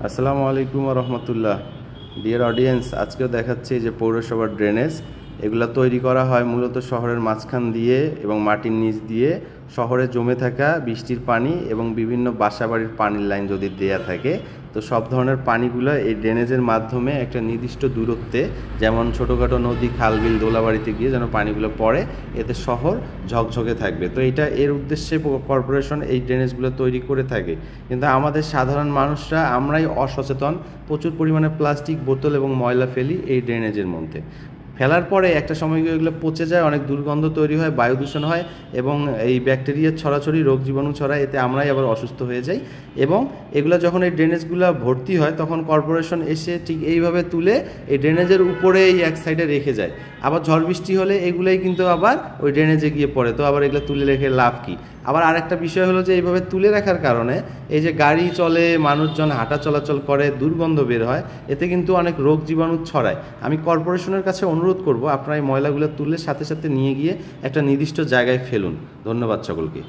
আসসালামু আলাইকুম ওয়া রাহমাতুল্লাহ। ডিয়ার অডিয়েন্স, আজকেও দেখাচ্ছি যে পৌরসভার ড্রেনেজ এগুলো তৈরি করা হয় মূলত শহরের মাঝখান দিয়ে এবং মাটির নিচ দিয়ে শহরে জমে থাকা বৃষ্টির পানি এবং বিভিন্ন বাসাবাড়ির পানির লাইন যদি দেয়া থাকে, তো সব ধরনের পানিগুলো এই ড্রেনেজের মাধ্যমে একটা নির্দিষ্ট দূরত্বে, যেমন ছোটোখাটো নদী, খাল, বিল, দোলাবাড়িতে গিয়ে যেন পানিগুলো পড়ে, এতে শহর ঝকঝকে থাকবে। তো এটা এর উদ্দেশ্যে কর্পোরেশন এই ড্রেনেজগুলো তৈরি করে থাকে। কিন্তু আমাদের সাধারণ মানুষরা আমরাই অসচেতন, প্রচুর পরিমাণে প্লাস্টিক, বোতল এবং ময়লা ফেলি এই ড্রেনেজের মধ্যে। ফেলার পরে একটা সময় গিয়ে এগুলো পচে যায়, অনেক দুর্গন্ধ তৈরি হয়, বায়ু দূষণ হয় এবং এই ব্যাকটেরিয়ার ছড়াছড়ি, রোগ জীবাণু ছড়ায়, এতে আমরাই আবার অসুস্থ হয়ে যাই। এবং এগুলো যখন এই ড্রেনেজগুলো ভর্তি হয় তখন কর্পোরেশন এসে ঠিক এইভাবে তুলে এই ড্রেনেজের উপরে এই এক সাইডে রেখে যায়। আবার ঝড় বৃষ্টি হলে এগুলাই কিন্তু আবার ওই ড্রেনেজে গিয়ে পড়ে। তো আবার এগুলো তুলে রেখে লাভ কি? আবার আরেকটা বিষয় হলো যে এইভাবে তুলে রাখার কারণে এই যে গাড়ি চলে, মানুষজন হাঁটা চলাচল করে, দুর্গন্ধ বের হয়, এতে কিন্তু অনেক রোগ জীবাণু ছড়ায়। আমি কর্পোরেশনের কাছে অনুরোধ করব, আপনারা এই ময়লাগুলো তুলে সাথে সাথে নিয়ে গিয়ে একটা নির্দিষ্ট জায়গায় ফেলুন। ধন্যবাদ সকলকে।